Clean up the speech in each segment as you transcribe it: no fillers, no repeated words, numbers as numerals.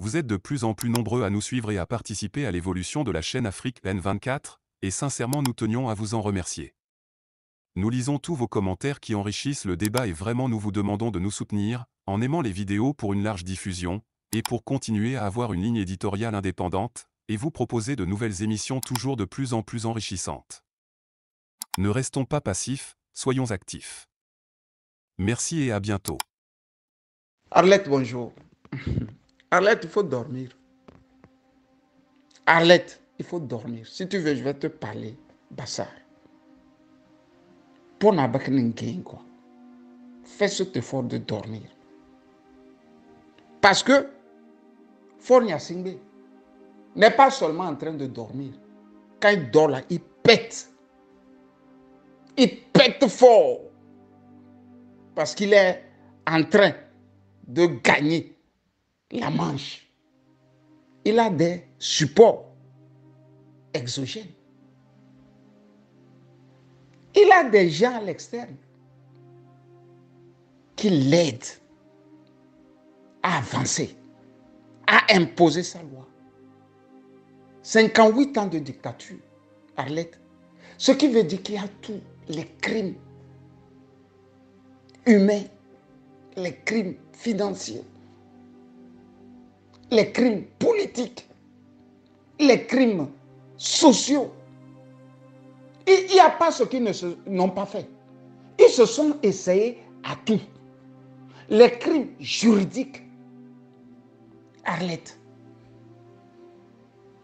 Vous êtes de plus en plus nombreux à nous suivre et à participer à l'évolution de la chaîne Afrique N24, et sincèrement nous tenions à vous en remercier. Nous lisons tous vos commentaires qui enrichissent le débat et vraiment nous vous demandons de nous soutenir, en aimant les vidéos pour une large diffusion, et pour continuer à avoir une ligne éditoriale indépendante, et vous proposer de nouvelles émissions toujours de plus en plus enrichissantes. Ne restons pas passifs, soyons actifs. Merci et à bientôt. Arlette, bonjour. Arlette, il faut dormir. Arlette, il faut dormir. Si tu veux, je vais te parler. Bassar. Pour n'abaker quoi. Fais cet effort de dormir. Parce que Fornia Singbe n'est pas seulement en train de dormir. Quand il dort là, il pète. Il pète fort. Parce qu'il est en train de gagner la manche. Il a des supports exogènes. Il a des gens à l'externe qui l'aident à avancer, à imposer sa loi. 58 ans de dictature, Arlette. Ce qui veut dire qu'il y a tous les crimes humains, les crimes financiers, les crimes politiques, les crimes sociaux. Il n'y a pas ce qu'ils n'ont pas fait. Ils se sont essayés à tout. Les crimes juridiques. Arlette,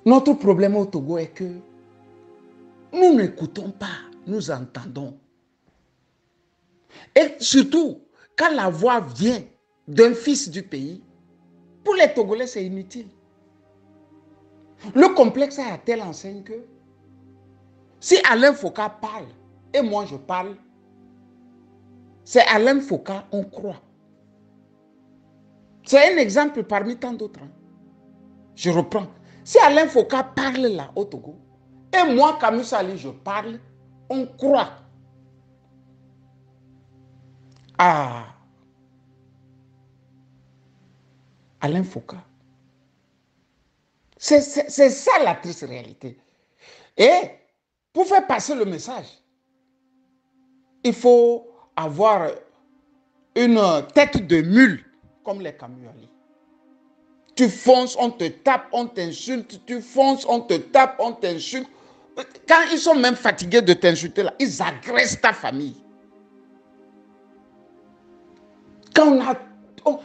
notre problème au Togo est que nous n'écoutons pas, nous entendons. Et surtout, quand la voix vient d'un fils du pays, pour les Togolais, c'est inutile. Le complexe est à telle enseigne que si Alain Foka parle et moi je parle, c'est Alain Foka, on croit. C'est un exemple parmi tant d'autres. Je reprends. Si Alain Foka parle là au Togo, et moi, Camus Sali, je parle, on croit. Ah, Alain Foka. C'est ça la triste réalité. Et pour faire passer le message, il faut avoir une tête de mule comme les Camuali. Tu fonces, on te tape, on t'insulte. Tu fonces, on te tape, on t'insulte. Quand ils sont même fatigués de t'insulter là, ils agressent ta famille. Quand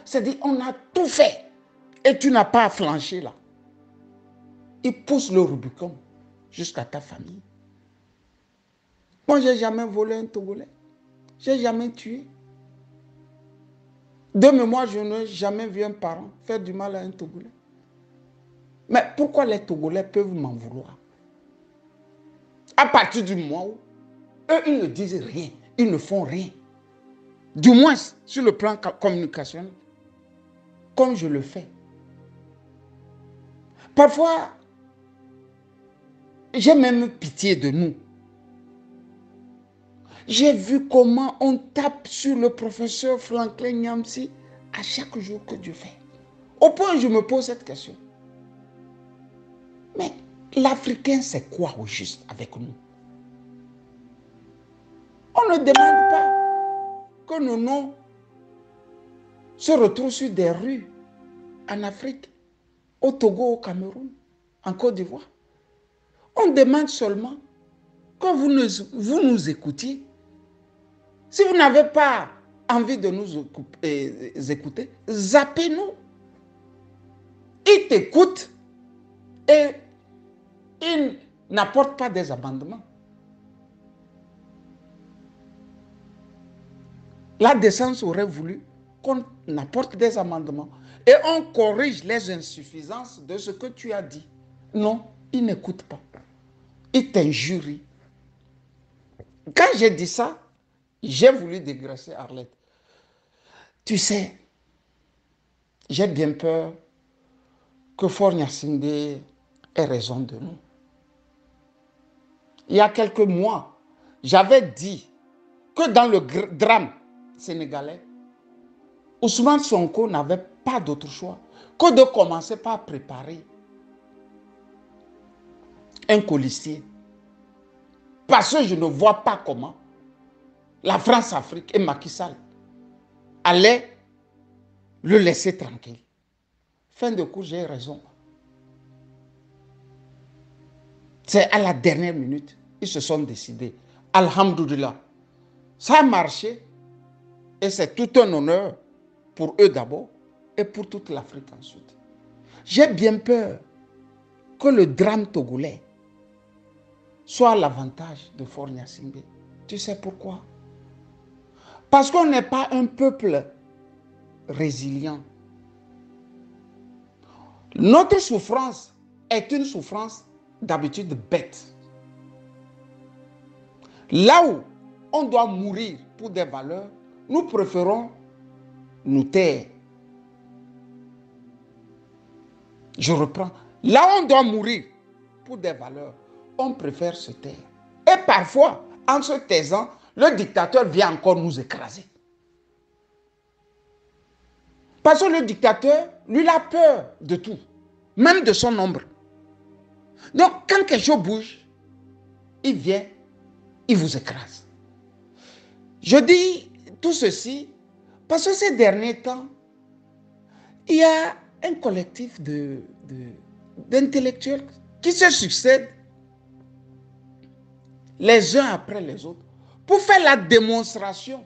c'est-à-dire on a tout fait et tu n'as pas flanché là. Ils poussent le Rubicon jusqu'à ta famille. Moi, je n'ai jamais volé un Togolais. Je n'ai jamais tué. De mémoire, je n'ai jamais vu un parent faire du mal à un Togolais. Mais pourquoi les Togolais peuvent m'en vouloir? À partir du moment où eux, ils ne disent rien, ils ne font rien. Du moins, sur le plan communicationnel, comme je le fais. Parfois, j'ai même pitié de nous. J'ai vu comment on tape sur le professeur Franklin Nyamsi à chaque jour que Dieu fait. Au point où je me pose cette question. Mais l'Africain, c'est quoi au juste avec nous? On ne demande pas que nos noms se retrouvent sur des rues en Afrique, au Togo, au Cameroun, en Côte d'Ivoire. On demande seulement que vous nous écoutiez. Si vous n'avez pas envie de nous écouter, zappez-nous. Ils t'écoutent et ils n'apportent pas des amendements. La décence aurait voulu qu'on apporte des amendements et on corrige les insuffisances de ce que tu as dit. Non, ils n'écoutent pas. Ils t'injurient. Quand j'ai dit ça, j'ai voulu dégraisser Arlette. Tu sais, j'ai bien peur que Fornia Singbe ait raison de nous. Il y a quelques mois, j'avais dit que dans le drame sénégalais, Ousmane Sonko n'avait pas d'autre choix que de commencer par préparer un colistier. Parce que je ne vois pas comment la France-Afrique et Macky Sall allaient le laisser tranquille. Fin de cours, j'ai raison. C'est à la dernière minute, ils se sont décidés. Alhamdoulilah. Ça a marché et c'est tout un honneur pour eux d'abord et pour toute l'Afrique ensuite. J'ai bien peur que le drame togolais soit à l'avantage de Faure Gnassingbé. Tu sais pourquoi? Parce qu'on n'est pas un peuple résilient. Notre souffrance est une souffrance d'habitude bête. Là où on doit mourir pour des valeurs, nous préférons nous taire. Je reprends. Là où on doit mourir pour des valeurs, on préfère se taire. Et parfois, en se taisant, le dictateur vient encore nous écraser. Parce que le dictateur, lui, il a peur de tout, même de son ombre. Donc, quand quelque chose bouge, il vient, il vous écrase. Je dis tout ceci parce que ces derniers temps, il y a un collectif d'intellectuels qui se succèdent les uns après les autres pour faire la démonstration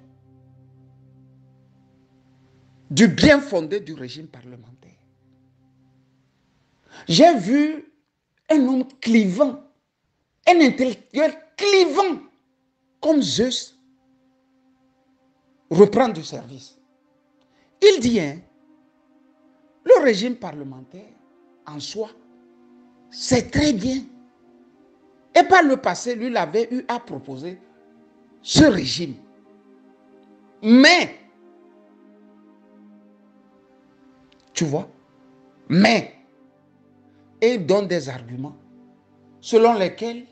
du bien fondé du régime parlementaire. J'ai vu un homme clivant, un intellectuel clivant comme Zeus reprendre du service. Il dit, hein, le régime parlementaire en soi, c'est très bien. Et par le passé, lui, il avait eu à proposer ce régime. Mais, tu vois, mais, et il donne des arguments selon lesquels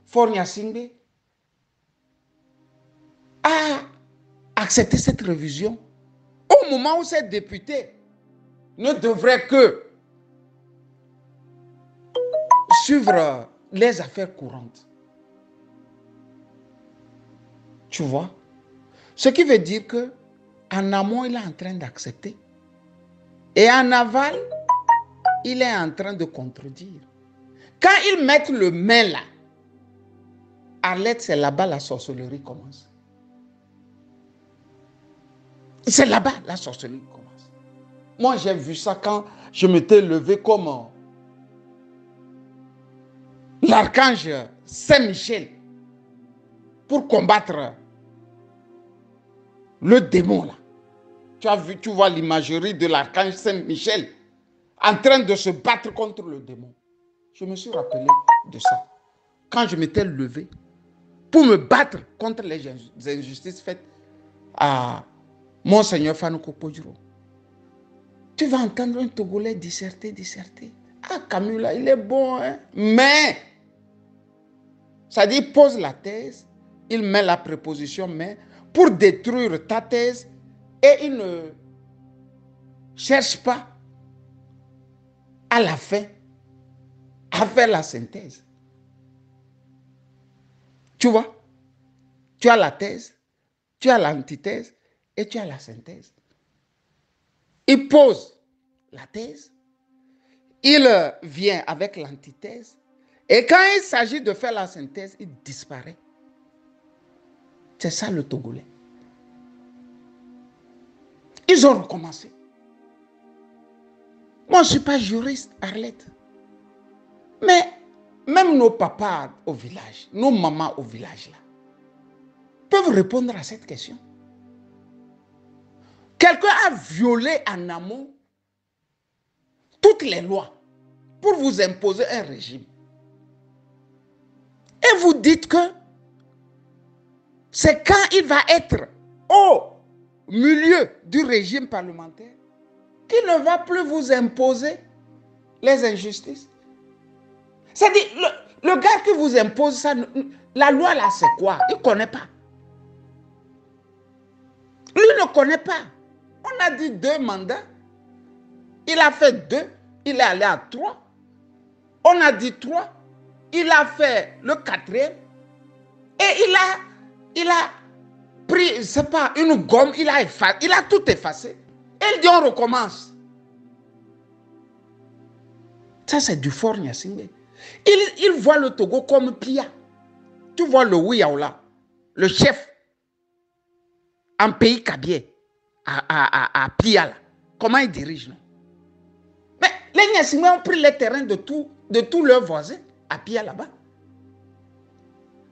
Faure Gnassingbé a accepté cette révision au moment où ces députés ne devraient que suivre les affaires courantes. Tu vois? Ce qui veut dire que en amont, il est en train d'accepter. Et en aval, il est en train de contredire. Quand ils mettent le main là, Arlette, c'est là-bas la sorcellerie commence. C'est là-bas la sorcellerie commence. Moi, j'ai vu ça quand je m'étais levé comme l'archange Saint-Michel pour combattre le démon là. Tu as vu, tu vois l'imagerie de l'archange Saint-Michel en train de se battre contre le démon. Je me suis rappelé de ça. Quand je m'étais levé pour me battre contre les injustices faites à Monseigneur Fanuko Podjuro. Tu vas entendre un Togolais disserter. Ah, Camus là, il est bon, hein? Mais, ça dit, il pose la thèse, il met la préposition mais pour détruire ta thèse et il ne cherche pas à la fin à faire la synthèse. Tu vois? Tu as la thèse, tu as l'antithèse et tu as la synthèse. Il pose la thèse, il vient avec l'antithèse et quand il s'agit de faire la synthèse, il disparaît. C'est ça le Togolais. Ils ont recommencé. Moi, je ne suis pas juriste, Arlette. Mais même nos papas au village, nos mamans au village, là, peuvent répondre à cette question. Quelqu'un a violé en amont toutes les lois pour vous imposer un régime. Et vous dites que c'est quand il va être au milieu du régime parlementaire qu'il ne va plus vous imposer les injustices. C'est-à-dire, le gars qui vous impose ça, la loi là, c'est quoi? Il ne connaît pas. Lui ne connaît pas. On a dit 2 mandats, Il a fait 2, il est allé à 3. On a dit 3, il a fait le 4e. Et il a pris, c'est pas une gomme, il a tout effacé. Et il dit on recommence. Ça c'est du fort Gnassingbé. Il voit le Togo comme Pia. Tu vois le Ouyaoula, le chef en pays Kabyé, à Pia, là. Comment il dirige, non? Mais les Gnassingbé ont pris les terrains de tous leurs voisins à Pia là-bas.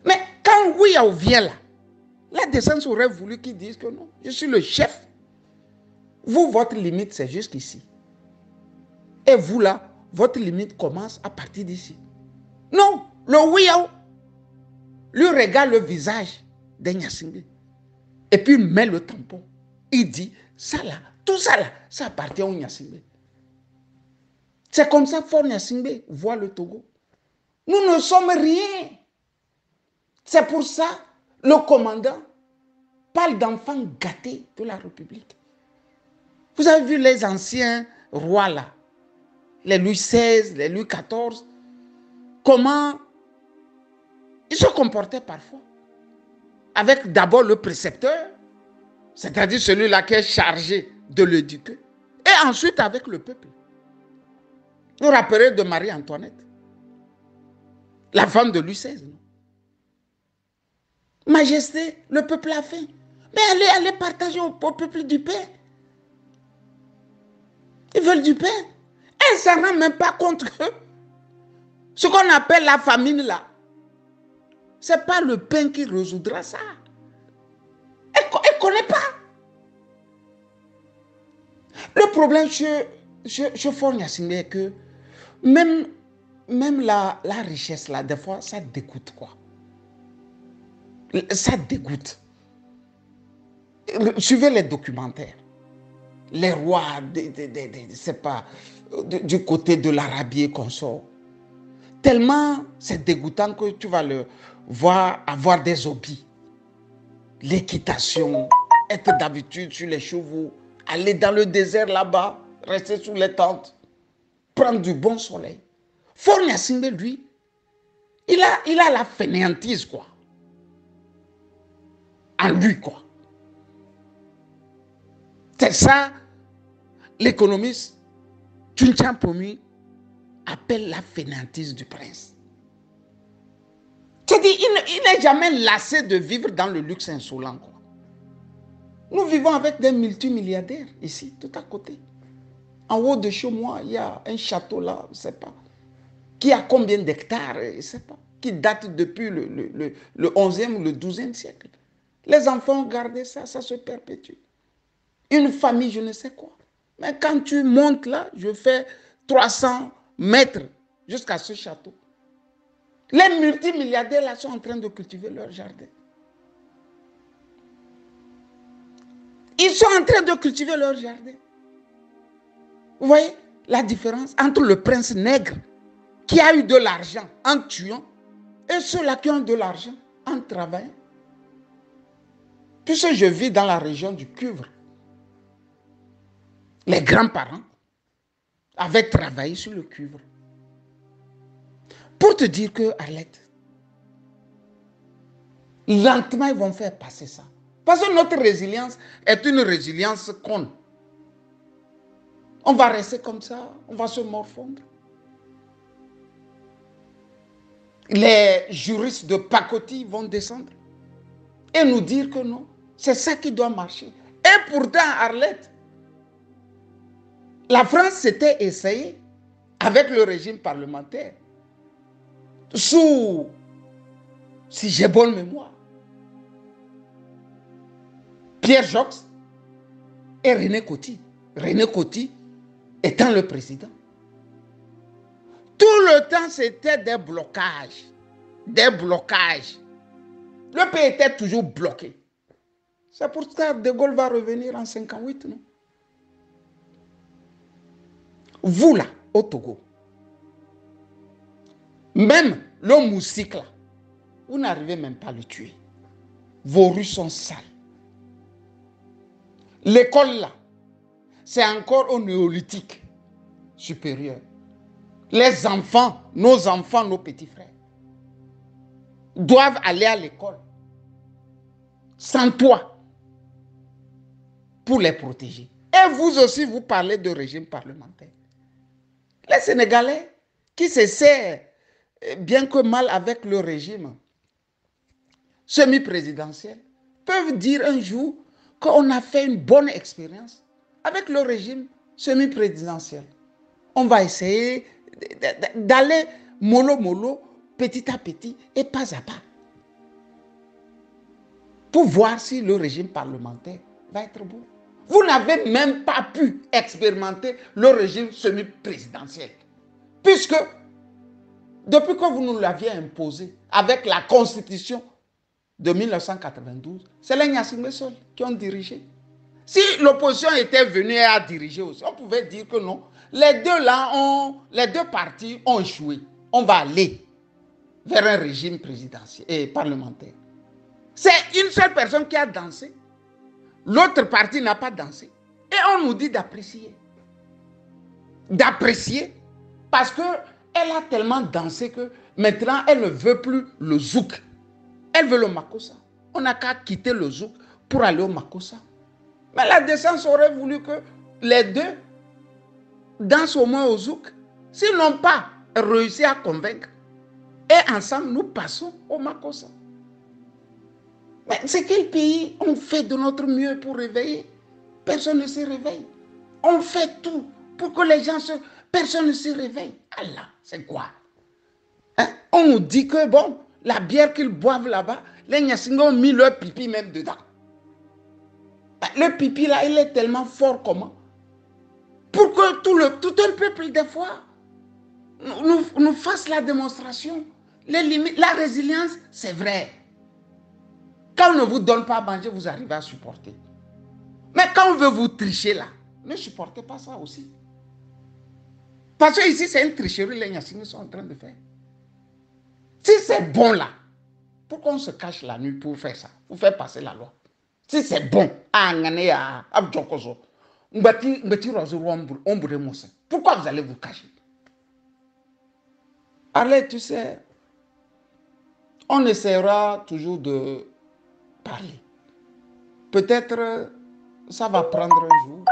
Mais quand Ouyaou vient là, la descente aurait voulu qu'ils disent que non, je suis le chef. Vous, votre limite, c'est jusqu'ici. Et vous là, votre limite commence à partir d'ici. Non, le Ouyaou lui regarde le visage des Gnassingbé. Et puis il met le tampon. Il dit, ça là, tout ça là, ça appartient aux Gnassingbé. C'est comme ça que Fort Gnassingbé voit le Togo. Nous ne sommes rien. C'est pour ça le commandant parle d'enfants gâtés de la République. Vous avez vu les anciens rois là, les Louis XVI, les Louis XIV, comment ils se comportaient parfois. Avec d'abord le précepteur, c'est-à-dire celui-là qui est chargé de l'éduquer, et ensuite avec le peuple. Vous vous rappelez de Marie-Antoinette, la femme de Louis XVI, non? Majesté, le peuple a faim. Mais allez partager au peuple du pain. Ils veulent du pain. Elle ne s'en rend même pas compte que ce qu'on appelle la famine là, ce n'est pas le pain qui résoudra ça. Elle ne connaît pas. Le problème chez Fort Gnassingbé est que même la richesse là, des fois, ça dégoûte quoi. Ça dégoûte. Suivez les documentaires. Les rois, c'est pas, du côté de l'Arabie qu'on sort. Tellement c'est dégoûtant que tu vas le voir avoir des hobbies. L'équitation, être d'habitude sur les chevaux, aller dans le désert là-bas, rester sous les tentes, prendre du bon soleil. Fort Gnassingbé, lui, il a la fainéantise, quoi. En lui, quoi. C'est ça, l'économiste Tchinchang Pomi appelle la fainéantise du prince. C'est-à-dire, il n'est jamais lassé de vivre dans le luxe insolent, quoi. Nous vivons avec des multimilliardaires ici, tout à côté. En haut de chez moi, il y a un château là, je ne sais pas, qui a combien d'hectares, je ne sais pas, qui date depuis le 11e ou le 12e siècle. Les enfants ont gardé ça, ça se perpétue. Une famille, je ne sais quoi. Mais quand tu montes là, je fais 300 mètres jusqu'à ce château. Les multimilliardaires là sont en train de cultiver leur jardin. Ils sont en train de cultiver leur jardin. Vous voyez la différence entre le prince nègre qui a eu de l'argent en tuant et ceux-là qui ont de l'argent en travaillant. Puisque je vis dans la région du cuivre, les grands-parents avaient travaillé sur le cuivre. Pour te dire que, Arlette, lentement ils vont faire passer ça. Parce que notre résilience est une résilience conne. On va rester comme ça, on va se morfondre. Les juristes de pacotille vont descendre et nous dire que non, c'est ça qui doit marcher. Et pourtant, Arlette, la France s'était essayée avec le régime parlementaire sous, si j'ai bonne mémoire, Pierre Joxe et René Coty. René Coty étant le président. Tout le temps, c'était des blocages. Des blocages. Le pays était toujours bloqué. C'est pour ça que De Gaulle va revenir en 1958, non? Vous là, au Togo, même le moustique là, vous n'arrivez même pas à le tuer. Vos rues sont sales. L'école là, c'est encore au néolithique. supérieur. Les enfants, nos petits frères, doivent aller à l'école sans toi pour les protéger. Et vous aussi, vous parlez de régime parlementaire. Les Sénégalais qui se serrent bien que mal avec le régime semi-présidentiel peuvent dire un jour qu'on a fait une bonne expérience avec le régime semi-présidentiel. On va essayer d'aller mollo, petit à petit et pas à pas, pour voir si le régime parlementaire va être bon. Vous n'avez même pas pu expérimenter le régime semi-présidentiel, puisque depuis que vous nous l'aviez imposé avec la Constitution de 1992, c'est les Gnassingbé seuls qui ont dirigé. Si l'opposition était venue et a dirigé aussi, on pouvait dire que non. Les deux partis ont échoué. On va aller vers un régime présidentiel et parlementaire. C'est une seule personne qui a dansé. L'autre parti n'a pas dansé. Et on nous dit d'apprécier. D'apprécier parce qu'elle a tellement dansé que maintenant, elle ne veut plus le zouk. Elle veut le makossa. On n'a qu'à quitter le zouk pour aller au makossa. Mais la décence aurait voulu que les deux dansent au moins au zouk. S'ils n'ont pas réussi à convaincre, et ensemble, nous passons au makossa. Mais c'est quel pays on fait de notre mieux pour réveiller? Personne ne se réveille. On fait tout pour que les gens se... Personne ne se réveille. Allah, c'est quoi? Hein? On nous dit que, bon, la bière qu'ils boivent là-bas, les Gnassingbé ont mis leur pipi même dedans. Le pipi là, il est tellement fort comment? Pour que tout un peuple, des fois, nous fasse la démonstration. Les limites, la résilience, c'est vrai. Quand on ne vous donne pas à manger, vous arrivez à supporter. Mais quand on veut vous tricher là, ne supportez pas ça aussi. Parce que ici, c'est une tricherie, les Gnassingbé sont en train de faire. Si c'est bon là, pourquoi on se cache la nuit pour faire ça? Pour faire passer la loi. Si c'est bon, pourquoi vous allez vous cacher? Allez, tu sais, on essaiera toujours de parler. Peut-être ça va prendre un jour.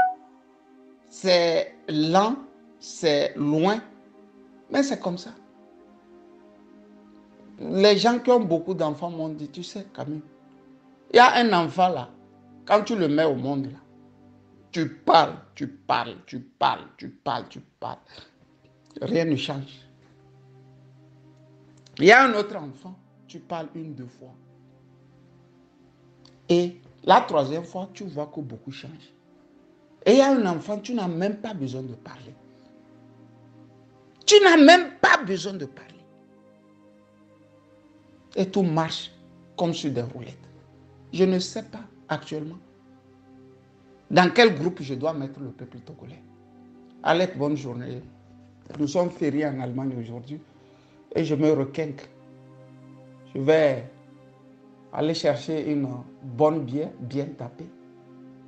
C'est lent, c'est loin, mais c'est comme ça. Les gens qui ont beaucoup d'enfants m'ont dit, tu sais, Camille, il y a un enfant là, quand tu le mets au monde là, tu parles, rien ne change. Il y a un autre enfant, tu parles une, deux fois. Et la troisième fois, tu vois que beaucoup change. Et il y a un enfant, tu n'as même pas besoin de parler. Tu n'as même pas besoin de parler. Et tout marche comme sur des roulettes. Je ne sais pas actuellement dans quel groupe je dois mettre le peuple togolais. Allez, bonne journée. Nous sommes fériés en Allemagne aujourd'hui et je me requinque. Je vais aller chercher une bonne bière, bien tapée.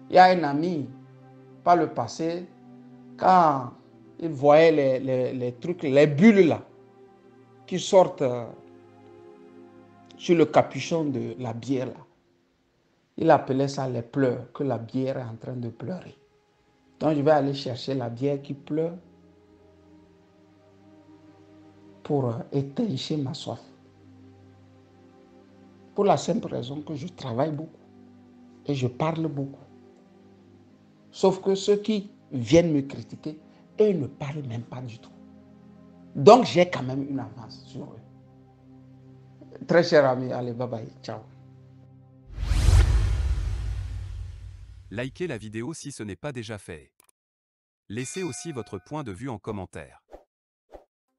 Il y a un ami, par le passé, quand il voyait les trucs, les bulles là, qui sortent sur le capuchon de la bière là, il appelait ça les pleurs, que la bière est en train de pleurer. Donc je vais aller chercher la bière qui pleure pour étancher ma soif. Pour la simple raison que je travaille beaucoup et je parle beaucoup. Sauf que ceux qui viennent me critiquer, eux ne parlent même pas du tout. Donc j'ai quand même une avance sur eux. Très cher ami, allez, bye bye, ciao. Likez la vidéo si ce n'est pas déjà fait. Laissez aussi votre point de vue en commentaire.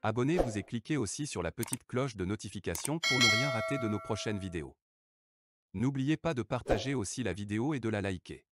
Abonnez-vous et cliquez aussi sur la petite cloche de notification pour ne rien rater de nos prochaines vidéos. N'oubliez pas de partager aussi la vidéo et de la liker.